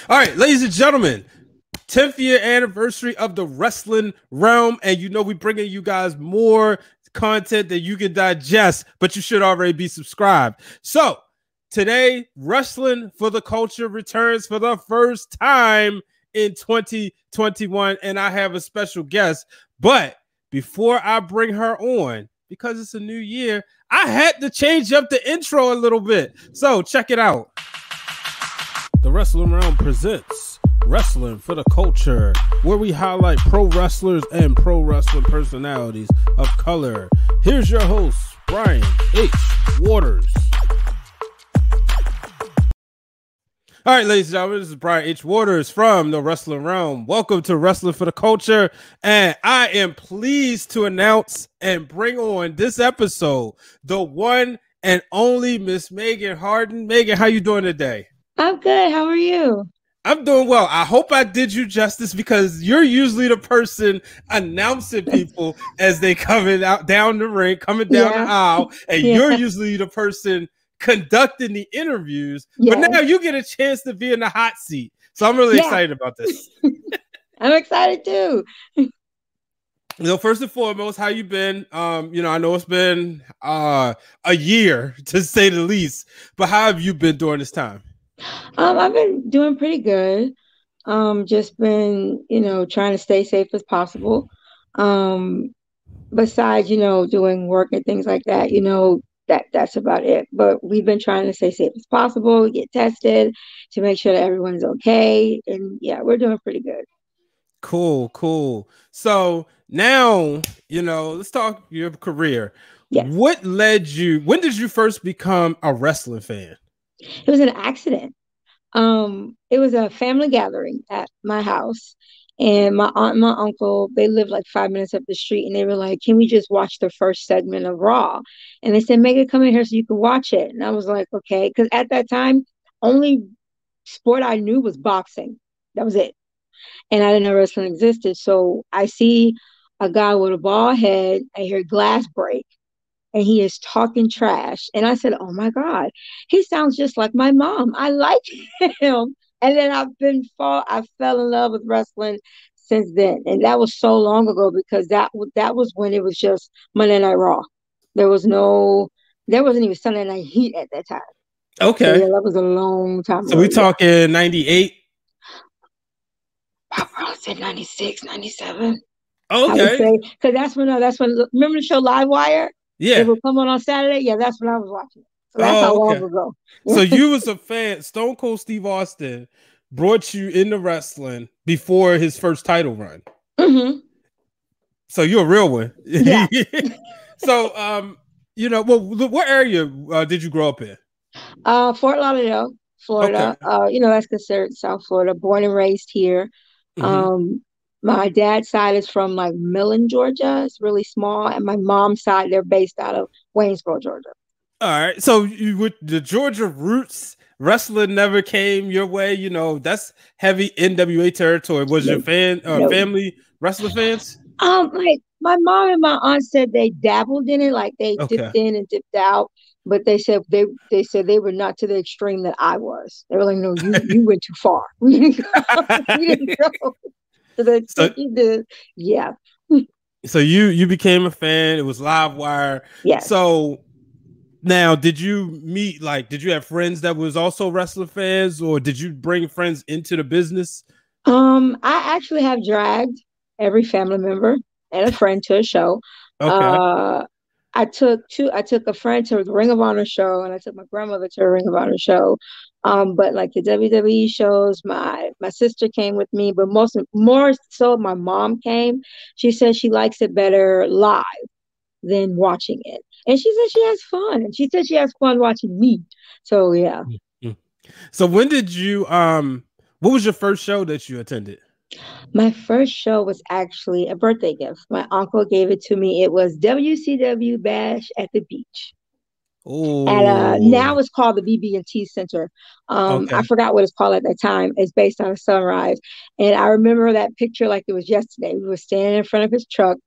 All right, ladies and gentlemen, 10th year anniversary of the Wrestling Realm. And you know, we're bringing you guys more content that you can digest, but you should already be subscribed. So today, Wrestling for the Culture returns for the first time in 2021. And I have a special guest. But before I bring her on, because it's a new year, I had to change up the intro a little bit. So check it out. The Wrestling Realm presents Wrestling for the Culture, where we highlight pro wrestlers and pro wrestling personalities of color. Here's your host, Brian H. Waters. All right, ladies and gentlemen, this is Brian H. Waters from the Wrestling Realm. Welcome to Wrestling for the Culture, and I am pleased to announce and bring on this episode the one and only Miss Megan Harden. Megan, how you doing today? I'm good. How are you? I'm doing well. I hope I did you justice because you're usually the person announcing people as they coming out down the ring, coming down the aisle, and you're usually the person conducting the interviews. But now you get a chance to be in the hot seat. So I'm really excited about this. I'm excited too. You know, first and foremost, how you been? You know, I know it's been a year to say the least, but how have you been during this time? I've been doing pretty good. Just been, trying to stay safe as possible. Besides, doing work and things like that, that's about it. But we've been trying to stay safe as possible, get tested to make sure that everyone's okay. And yeah, we're doing pretty good. Cool. So now, let's talk your career. Yes. What led you? When did you first become a wrestling fan? It was an accident. It was a family gathering at my house, and my aunt and my uncle, they lived like 5 minutes up the street, and they were like, can we just watch the first segment of Raw? And they said, Megan, come in here so you can watch it. And I was like, okay, because at that time, only sport I knew was boxing. That was it. And I didn't know wrestling existed. So I see a guy with a bald head, I hear glass break, and he is talking trash. And I said, oh my God, he sounds just like my mom. I like him. And then I fell in love with wrestling since then. And that was so long ago because that was when it was just Monday Night Raw. There wasn't even Sunday Night Heat at that time. Okay. So yeah, that was a long time ago. So we talking 98? I probably said 96, 97. Okay. Because that's when, remember the show Live Wire? Yeah. It would come on Saturday. Yeah, that's when I was watching it. So that's how long ago. So you was a fan. Stone Cold Steve Austin brought you into wrestling before his first title run. Mm-hmm. So you're a real one. Yeah. So, what area did you grow up in? Fort Lauderdale, Florida. Okay. That's considered South Florida. Born and raised here. Mm-hmm. My dad's side is from like Millen, Georgia. It's really small. And my mom's side, they're based out of Waynesboro, Georgia. All right. So you with the Georgia roots, wrestling never came your way. That's heavy NWA territory. Was your family wrestling fans? Like my mom and my aunt said they dabbled in it, like they dipped in and dipped out. But they said they were not to the extreme that I was. They were like, no, you went too far. We didn't go. Yeah. So you became a fan. It was Live Wire. Yeah. So now, did you have friends that was also wrestling fans, or did you bring friends into the business? I actually have dragged every family member and a friend to a show. Okay. I took a friend to the Ring of Honor show, and I took my grandmother to a Ring of Honor show. But like the WWE shows, my sister came with me, but more so my mom came. She said she likes it better live than watching it. And she said she has fun. And she said she has fun watching me. So yeah. So when did you what was your first show that you attended? My first show was actually a birthday gift. My uncle gave it to me. It was WCW Bash at the Beach. Oh. And now it's called the BB&T Center. I forgot what it's called at that time. It's based on a sunrise. And I remember that picture like it was yesterday. We were standing in front of his truck,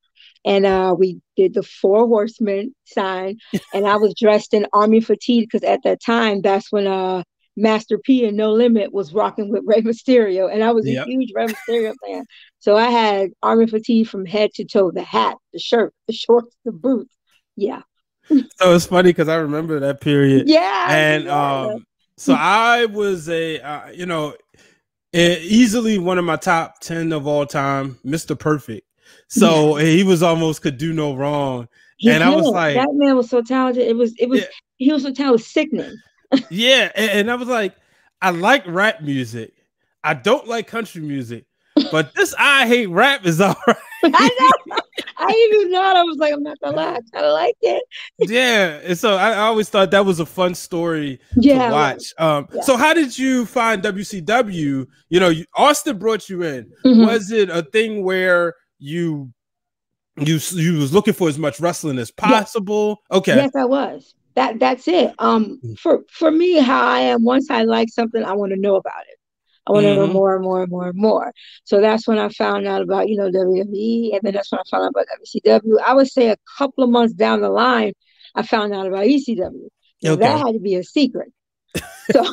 and we did the 4 Horsemen sign. And I was dressed in army fatigue because at that time, that's when Master P and No Limit was rocking with Rey Mysterio, and I was a Yep. huge Rey Mysterio fan. So I had army fatigue from head to toe, the hat, the shirt, the shorts, the boots. Yeah. So it's funny because I remember that period. Yeah. And so I was easily one of my top 10 of all time, Mr. Perfect. So he was almost could do no wrong. I was like, that man was so talented. He was so talented, sickening. Yeah. And I was like, I like rap music. I don't like country music, but this I Hate Rap is all right. I know. I even thought, I was like, I'm not gonna lie, I kind of like it. Yeah, and so I always thought that was a fun story to watch. So how did you find WCW? Austin brought you in. Was it a thing where you was looking for as much wrestling as possible? Yes. Okay. Yes, I was. That's it. For me, how I am, once I like something, I want to know about it. I want to know more and more and more and more. So that's when I found out about, WWE. And then that's when I found out about WCW. I would say a couple of months down the line, I found out about ECW. Now, that had to be a secret. So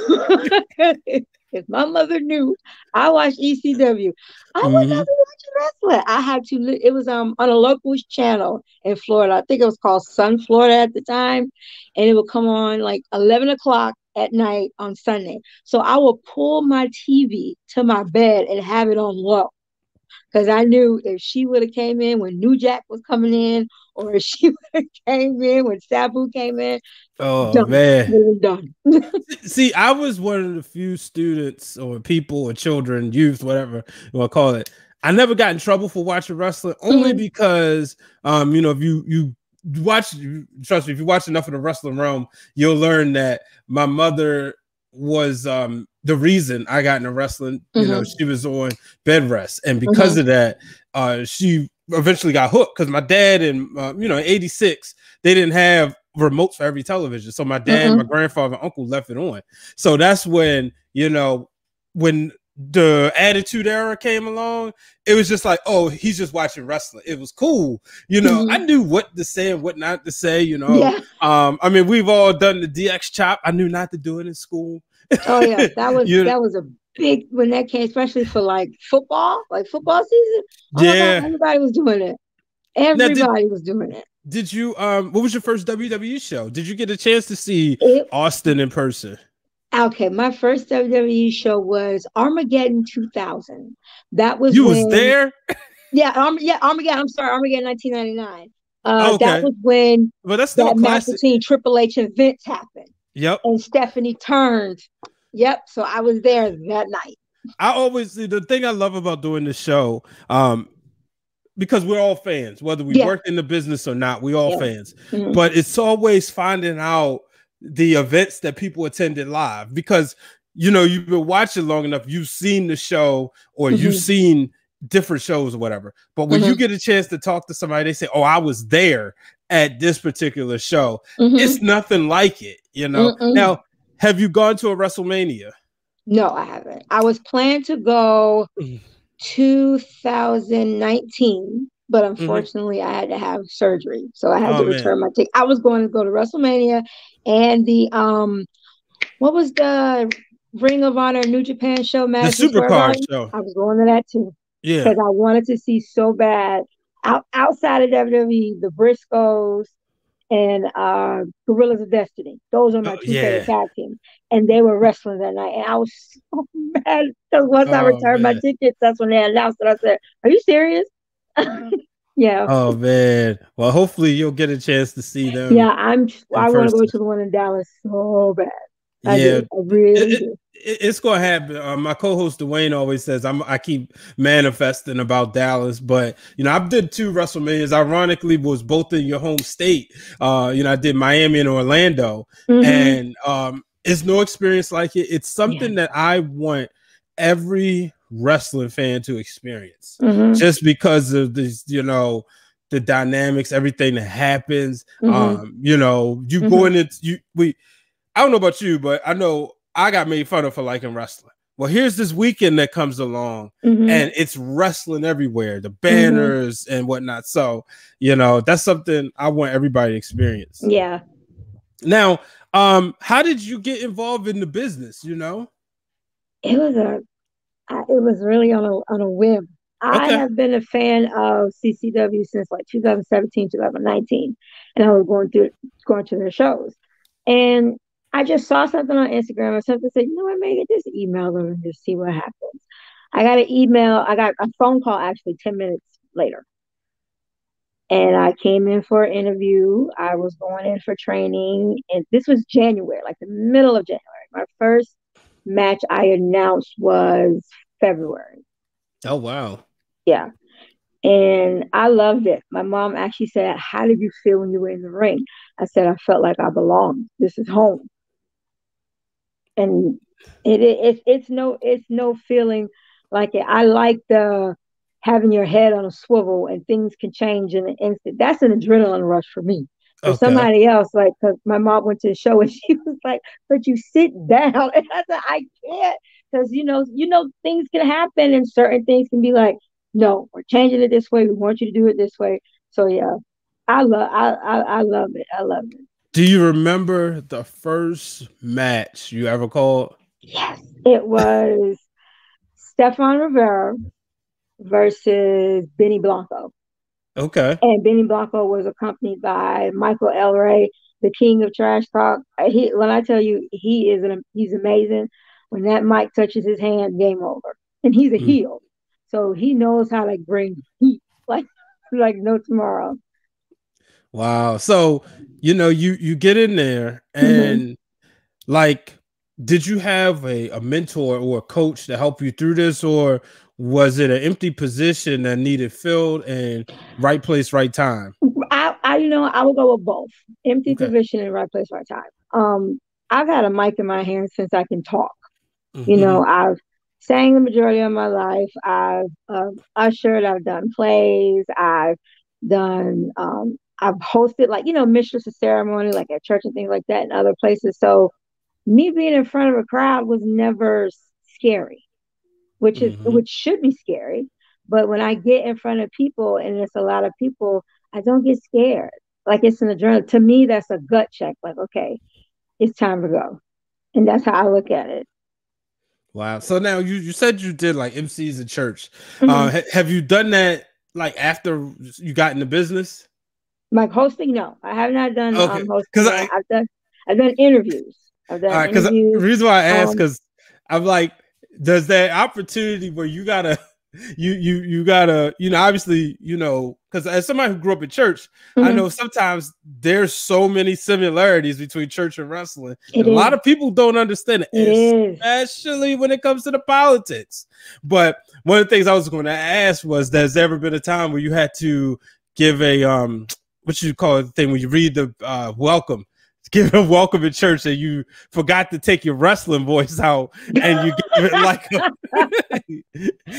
if my mother knew I watched ECW, I would not be watching wrestling. I had to, it was on a local channel in Florida. I think it was called Sun Florida at the time. And it would come on like 11 o'clock at night on Sunday. So I would pull my TV to my bed and have it on low. Because I knew if she would have came in when New Jack was coming in, or if she would have came in when Sabu came in, man, done. See, I was one of the few students or people or children, youth, whatever you want to call it. I never got in trouble for watching wrestling, only because if you watch, trust me, if you watch enough of the wrestling realm, you'll learn that my mother was the reason I got into wrestling. She was on bed rest, and because of that, she eventually got hooked. Because my dad in 86, they didn't have remotes for every television, so my dad, my grandfather, and uncle left it on. So that's when when the Attitude Era came along, it was just like, oh, he's just watching wrestling. It was cool. I knew what to say and what not to say, I mean, we've all done the DX chop. I knew not to do it in school. Oh yeah, that was a big, when that came, especially for like football season. Oh my God, everybody was doing it. Everybody was doing it. Did you what was your first WWE show? Did you get a chance to see Austin in person? Okay, my first WWE show was Armageddon 2000. That was was there? Yeah, Armageddon. I'm sorry, Armageddon 1999. That was when that match between Triple H and Vince happened. Yep. And Stephanie turned. Yep. So I was there that night. I always, the thing I love about doing this show, because we're all fans, whether we work in the business or not, we all fans. But it's always finding out the events that people attended live, because you've been watching long enough, you've seen the show, or you've seen different shows or whatever. But when you get a chance to talk to somebody, they say, oh, I was there at this particular show. It's nothing like it, Now, have you gone to a WrestleMania? No, I haven't. I was planning to go 2019, but unfortunately I had to have surgery, so I had to return my ticket. I was going to go to WrestleMania and the what was the Ring of Honor New Japan show, Madison the Supercard show. I was going to that too. Yeah, because I wanted to see so bad outside of WWE, the Briscoes and Gorillas of Destiny. Those are my two favorite tag teams, and they were wrestling that night. And I was so mad because once I returned my tickets, that's when they announced it. I said, "Are you serious?" Yeah. Oh man. Well, hopefully you'll get a chance to see them. Yeah, I want to go to the one in Dallas so bad. I really do. It's gonna happen. My co-host Dwayne always says I keep manifesting about Dallas, but I did 2 WrestleManias. Ironically, was both in your home state. I did Miami and Orlando, and it's no experience like it. It's something that I want every wrestling fan to experience, just because of this, the dynamics, everything that happens. You go in it. I don't know about you, but I know I got made fun of for liking wrestling. Well, here's this weekend that comes along, and it's wrestling everywhere, the banners and whatnot. So, that's something I want everybody to experience. Yeah. Now, how did you get involved in the business? It was it was really on a whim. I Okay. have been a fan of CCW since like 2017, 2019, and I was going to their shows, and I just saw something on Instagram or something said, you know what, Megan, just email them and just see what happens. I got an email. I got a phone call actually 10 minutes later, and I came in for an interview. I was going in for training, and this was January, like the middle of January. My first match I announced was February. Oh, wow. Yeah. And I loved it. My mom actually said, how did you feel when you were in the ring? I said, I felt like I belonged. This is home. And it's no feeling like it. I like the having your head on a swivel and things can change in an instant. That's an adrenaline rush for me. For Okay. somebody else, like, because my mom went to the show and she was like, "But you sit down," and I said, "I can't," because things can happen and certain things can be like, "No, we're changing it this way. We want you to do it this way." So yeah, I love it. I love it. Do you remember the first match you ever called? Yes, it was Stefan Rivera versus Benny Blanco. Okay. And Benny Blanco was accompanied by Michael Elray, the king of trash talk. When I tell you he's amazing. When that mic touches his hand, game over. And he's a Mm. heel, so he knows how to bring heat like no tomorrow. Wow. So, you get in there Mm-hmm. and like, did you have a mentor or a coach to help you through this, or was it an empty position that needed filled and right place, right time? I will go with both empty Okay. position and right place, right time. I've had a mic in my hand since I can talk. Mm-hmm. I've sang the majority of my life. I've ushered. I've done plays. I've hosted, like, mistress of ceremony, like at church and things like that and other places. So me being in front of a crowd was never scary, Mm-hmm. which should be scary. But when I get in front of people and it's a lot of people, I don't get scared. Like, it's an adrenaline. To me, that's a gut check. Like, okay, it's time to go. And that's how I look at it. Wow. So now you said you did like MCs in church. Mm-hmm. Have you done that like after you got in the business? Like hosting, no, I have not done Okay. hosting Because yet. I I've done interviews. I've All done right, because the interviews. reason why I ask, Um, because I'm like, does that opportunity where you gotta, you gotta, obviously, because as somebody who grew up in church, I mhm. know sometimes there's so many similarities between church and wrestling, It and a lot is. of people don't understand It it, is. especially when it comes to the politics. But one of the things I was going to ask was, there's ever been a time where you had to give a what you call it thing when you read the welcome, give a welcome in church, and you forgot to take your wrestling voice out, and you gave it like a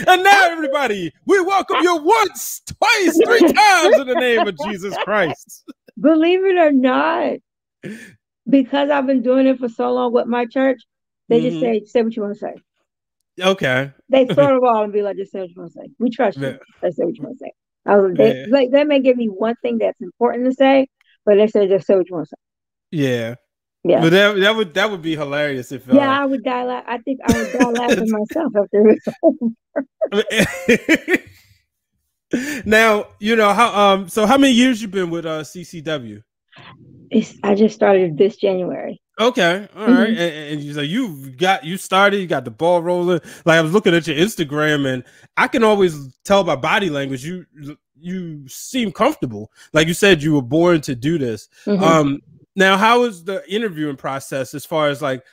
and now everybody, we welcome you once, twice, three times in the name of Jesus Christ. Believe it or not, because I've been doing it for so long with my church, they just Mm-hmm. say what you want to say. Okay. They throw the ball and be like, just say what you want to say. We trust Yeah. you. Just say what you want to say. They Yeah. like they may give me one thing that's important to say, but they say just say what you want to say. Yeah. Yeah. But that would be hilarious if Yeah, I would die I think I would die laughing myself after it's over. now how so how many years you been with CCW? I just started this January. Okay, all right, Mm-hmm. and you started, you got the ball rolling. Like, I was looking at your Instagram, and I can always tell by body language you seem comfortable. Like you said, you were born to do this. Mm-hmm. Um, Now, how is the interviewing process as far as like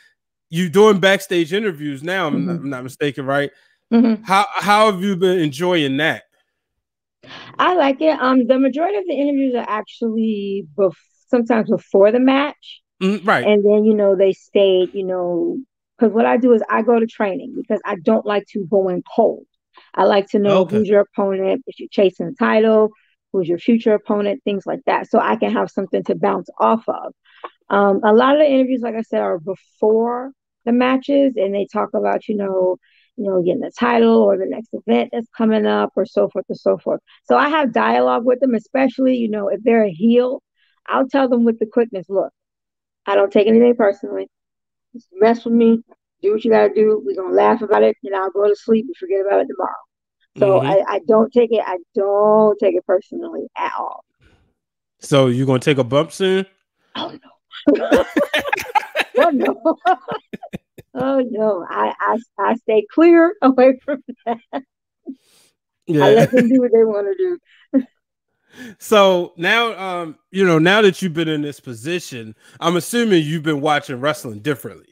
you doing backstage interviews now? I'm Mm-hmm. not mistaken, right? Mm-hmm. How have you been enjoying that? I like it. The majority of the interviews are actually sometimes before the match. Right. And then, they stayed, because what I do is I go to training because I don't like to go in cold. I like to know Okay. who's your opponent, if you're chasing the title, who's your future opponent, things like that. So I can have something to bounce off of. A lot of the interviews, like I said, are before the matches, and they talk about, getting the title or the next event that's coming up, or so forth and so forth. So I have dialogue with them, especially, if they're a heel. I'll tell them with the quickness, look, I don't take anything personally. Just mess with me, do what you gotta do. We're gonna laugh about it, and I'll go to sleep and forget about it tomorrow. So Mm-hmm. I don't take it. I don't take it personally at all. So you gonna take a bump soon? Oh no. Oh no. Oh no. I stay clear away from that. I Yeah. let them do what they want to do. So now, now that you've been in this position, I'm assuming you've been watching wrestling differently.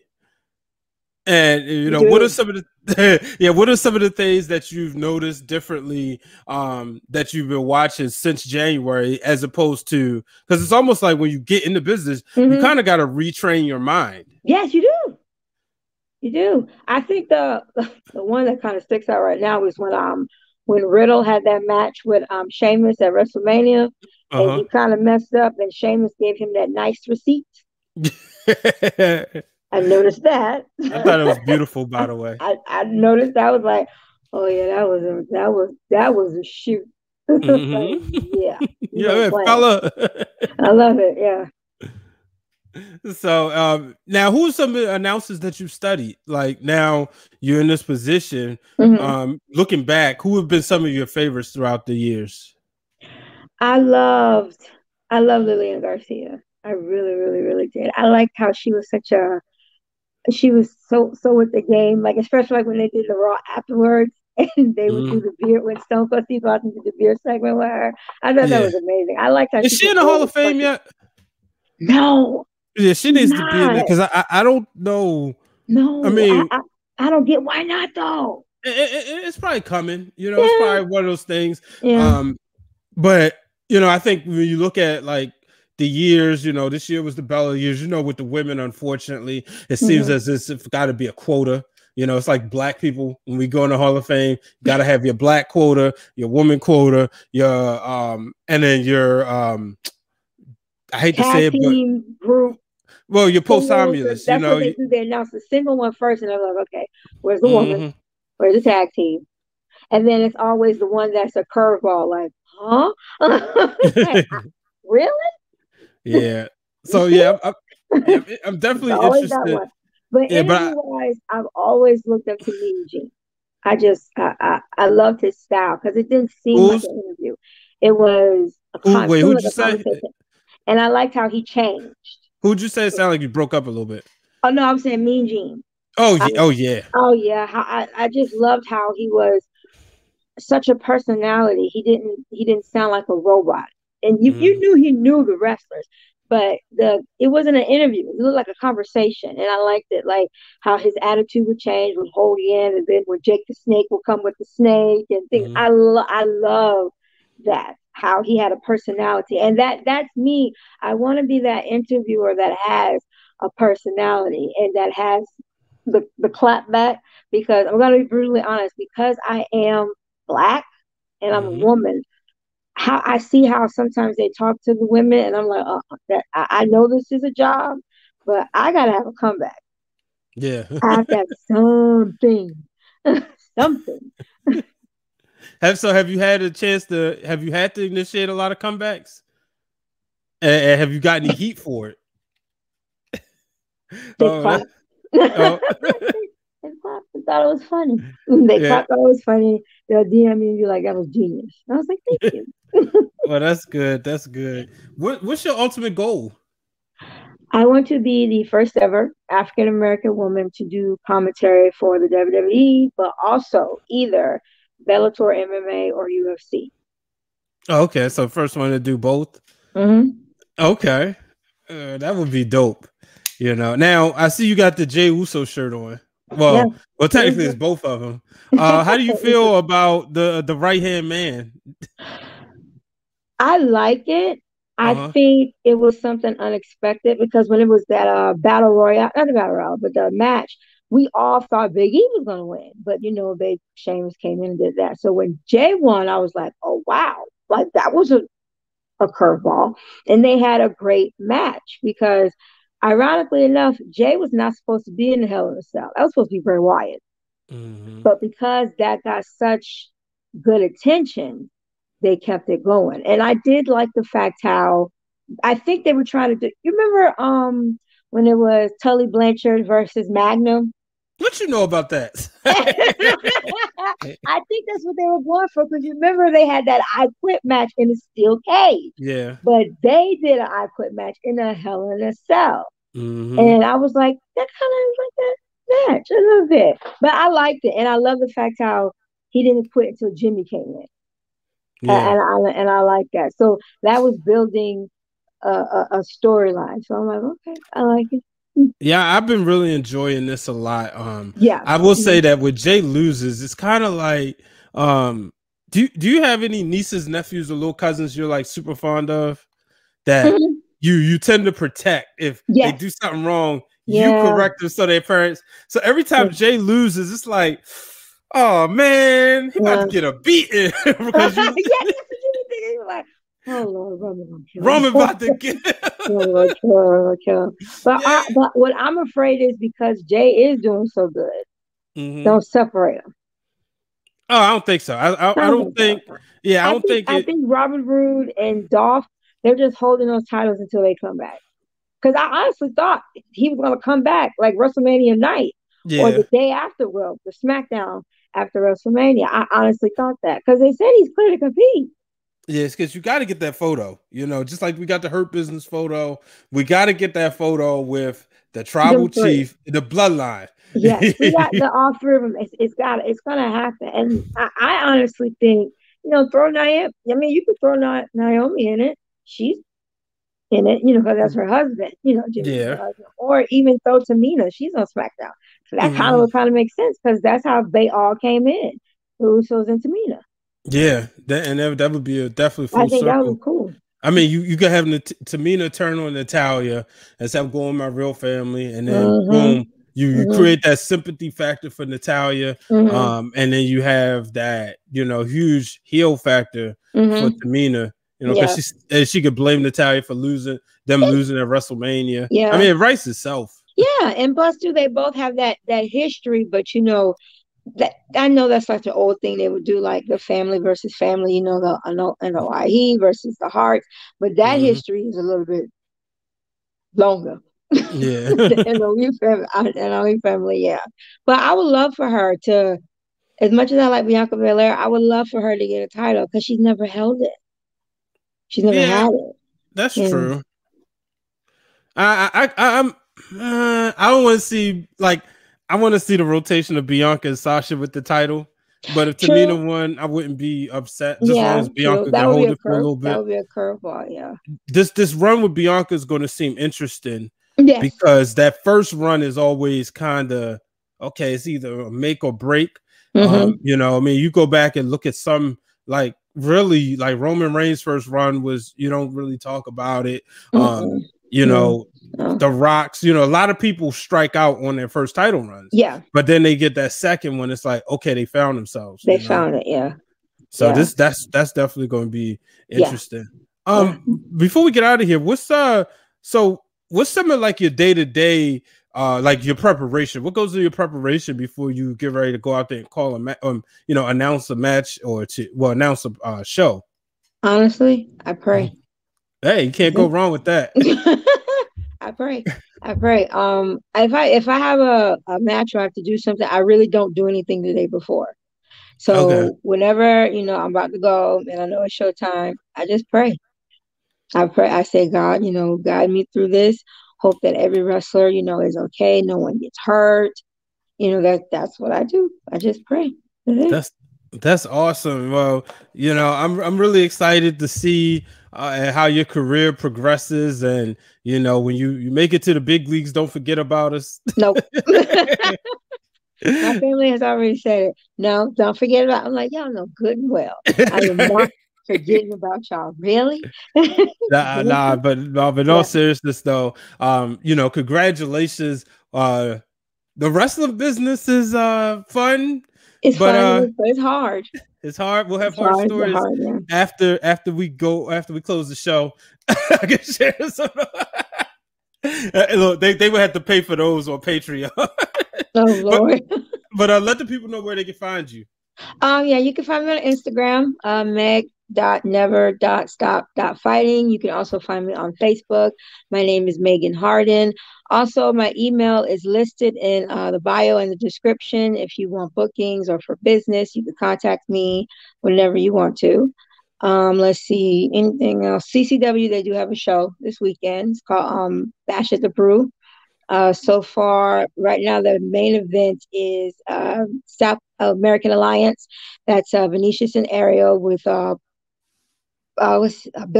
And You what are do. some of the what are some of the things that you've noticed differently that you've been watching since January, as opposed to, because it's almost like when you get into business, you Mm-hmm. kind of got to retrain your mind. Yes, you do. You do. I think the one that kind of sticks out right now is when Riddle had that match with Sheamus at WrestleMania, and Uh he kind of messed up, and Sheamus gave him that nice receipt. huh. I noticed that. I thought it was beautiful, by the way. I noticed. I was like, oh yeah, that was a shoot. Like, Mm-hmm. yeah, you Yeah, ain't man, playing. fella. I love it. Yeah. So now, who's some of the announcers that you studied? Like, now you're in this position. Hmm. Looking back, who have been some of your favorites throughout the years? I loved I love Lillian Garcia. I really, really, really did. I liked how she was so with the game, like especially like when they did the Raw afterwards and they would do Mhm. the beer when Stone Cold Steve Austin did the beer segment with her. I thought that Yeah, was amazing. I liked how is she she could in the roll Hall of with Fame punches. yet? No, Yeah, she she's needs to be in there not. because I don't know. I No, mean, I don't get why not though. it's probably coming. It's Yeah, probably one of those things. yeah. Um, But I think when you look at like the years, this year was the Bella years. With the women, unfortunately, it seems Hmm. as if it's got to be a quota. It's like black people when we go in the Hall of Fame, you got to have your black quota, your woman quota, your and then your I hate to say Tag it, but team group well, your singles. posthumous. That's what they do. They announce the single one first, and they're like, okay, where's the woman? Mhm. Where's the tag team? And then it's always the one that's a curveball, like, huh? Like, really? Yeah. You So sure? yeah, yeah, I'm It's definitely always that interested. one. But Yeah, but interview wise, I've always looked up to Mean Gene. I loved his style because it didn't seem like who's an interview. It was who? Wait, seemed who'd like you a say? conversation. And I liked how he changed. Who'd you say? It sounded like you broke up a little bit. Oh no, I'm saying Mean Gene. Oh I, yeah. Oh yeah. oh yeah, I just loved how he was such a personality. He didn't sound like a robot. And you Mhm. knew he knew the wrestlers, but it wasn't an interview. It looked like a conversation. And I liked it, like how his attitude would change with Hogan, and then when Jake the Snake would come with the snake and things. Mhm. I love that. How he had a personality. And that's me. I want to be that interviewer that has a personality and that has the clap back, because I'm gonna be brutally honest, because I am black and I'm a Mhm. woman, how I see how sometimes they talk to the women, and I'm like, that I know this is a job, but I gotta have a comeback. Yeah. I have to have something, something. Have you had a chance to have you had to initiate a lot of comebacks? And have you got any heat for it? They Oh, clap. They oh, clapped and thought it was funny. They yeah. clapped, thought it was funny. They'll DM me and be like, that was genius. And I was like, thank you. Well, that's good. That's good. What's your ultimate goal? I want to be the first ever African American woman to do commentary for the WWE, but also either Bellator MMA or UFC. Oh, okay, so first one to do both. Mm-hmm. Okay, that would be dope. Now I see you got the Jey Uso shirt on. Yeah. Well, technically it's both of them. How do you feel about the right hand man? I like it. Uh I huh. think it was something unexpected because when it was that battle royale, not the battle royale, but the match, we all thought Big E was gonna win. But they Sheamus came in and did that. So when Jay won, I was like, oh wow, like that was a curveball. And they had a great match because, ironically enough, Jay was not supposed to be in the Hell in a Cell. That was supposed to be Bray Wyatt. Hmm. But because that got such good attention, they kept it going. And I did like the fact how I think they were trying to do. You remember when it was Tully Blanchard versus Magnum. What you know about that? I think that's what they were going for, because you remember they had that I Quit match in a steel cage. Yeah. But they did an I Quit match in a Hell in a Cell. Mm-hmm. And I was like, that kind of like that match a little bit. But I liked it. And I love the fact how he didn't quit until Jimmy came in. Yeah. And I like that. So that was building a storyline. So I'm like, okay, I like it. Yeah, I've been really enjoying this a lot. Yeah. I will say that with Jey loses, it's kind of like, do you have any nieces, nephews, or little cousins you're like super fond of that you tend to protect if they do something wrong? You correct them so their parents. So every time Jey loses, it's like, oh man, he about to get a beating because you. Like, oh Lord, Roman about to get. But what I'm afraid is because Jey is doing so good, don't separate them. Oh, I don't think so. I don't think. Yeah, I think Robert Roode and Dolph, they're just holding those titles until they come back. Because I honestly thought he was going to come back like WrestleMania night or the day after, the SmackDown after WrestleMania. I honestly thought that because they said he's clear to compete. Yeah, it's because you got to get that photo. You know, just like we got the Hurt Business photo, we got to get that photo with the tribal chief, the bloodline. Yes, we got the all three of them. It's gonna happen. And I honestly think, throw Naomi. I mean, you could throw Naomi in it. She's in it, because that's her husband. Jimmy's her husband. Or even throw Tamina. She's on SmackDown. So that kind of makes sense because that's how they all came in. The Usos and Tamina. Yeah, that would be definitely full I think circle. that would be cool. I mean, you could have Tamina turn on Natalya and say, I'm going my real family, and then boom, you create that sympathy factor for Natalya, and then you have that huge heel factor for Tamina, because she could blame Natalya for losing at WrestleMania. Yeah, I mean, it writes itself. Yeah, and plus, they both have that history, but that I know that's like the old thing they would do, like the family versus family, the NOIE versus the Hearts, but that history is a little bit longer. Yeah, the NOE family, yeah. But I would love for her to, as much as I like Bianca Belair, I would love for her to get a title because she's never held it. She's never had it. That's true. I don't want to see I want to see the rotation of Bianca and Sasha with the title, but if Tamina won, I wouldn't be upset. Just as long as Bianca can hold it for a little bit. That would be a curveball, yeah. This run with Bianca is going to seem interesting because that first run is always kind of okay. It's either a make or break. I mean, you go back and look at some really Roman Reigns' first run was you don't really talk about it. The Rock's, a lot of people strike out on their first title runs. Yeah. But then they get that second one. It's like, okay, they found themselves. They found it, yeah. So that's definitely going to be interesting. Before we get out of here, what's some of like your day-to-day, like your preparation? What goes into your preparation before you get ready to go out there and call announce a match or announce a show? Honestly, I pray. Hey, you can't go wrong with that. I pray. If I have a match or I have to do something, I really don't do anything the day before. So whenever I'm about to go and I know it's showtime, I just pray. I pray. I say, God, guide me through this. Hope that every wrestler, is okay. No one gets hurt. That's what I do. I just pray. That's awesome. Well, I'm really excited to see how your career progresses, and when you make it to the big leagues, don't forget about us. Nope. My family has already said it. No, don't forget about. I'm like, y'all know good and well. I am not forgetting about y'all. Really? But in all seriousness, though, congratulations. The wrestling business is fun. It's fun, but it's hard. It's hard. We'll have hard stories after we close the show. I can share some. Look, they would have to pay for those on Patreon. Oh Lord! But let the people know where they can find you. Yeah, you can find me on Instagram, meg.never.stop.fighting. You can also find me on Facebook. My name is Megan Harden. Also, my email is listed in the bio and the description. If you want bookings or for business, you can contact me whenever you want to. Let's see, anything else? CCW, they do have a show this weekend. It's called Bash at the Brew. So far, right now, the main event is South American Alliance. That's Venetius and Ariel with Bill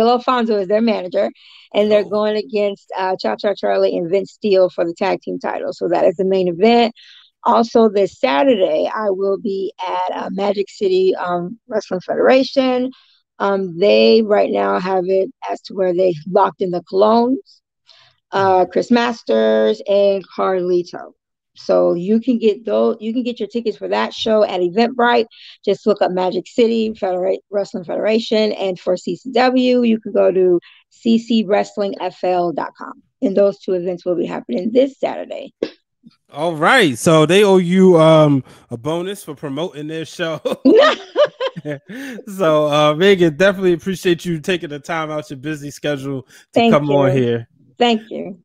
Alfonso as their manager, and they're Oh, going against Chop Chop Charlie and Vince Steele for the tag team title. So that is the main event. Also, this Saturday, I will be at Magic City Wrestling Federation. They right now have it as to where they locked in the Colognes, Chris Masters, and Carlito. So you can get those. You can get your tickets for that show at Eventbrite. Just look up Magic City Wrestling Federation, and for CCW, you can go to ccwrestlingfl.com. And those two events will be happening this Saturday. all right. So they owe you a bonus for promoting their show. So Megan, definitely appreciate you taking the time out your busy schedule to Thank come on you. here. Thank you.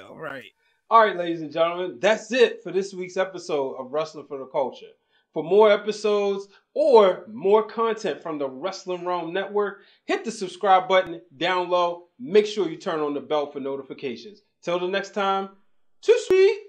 All right. All right, ladies and gentlemen, that's it for this week's episode of Wrestling for the Culture. For more episodes or more content from the Wrestling Realm Network, hit the subscribe button down low. Make sure you turn on the bell for notifications. Till the next time, too sweet.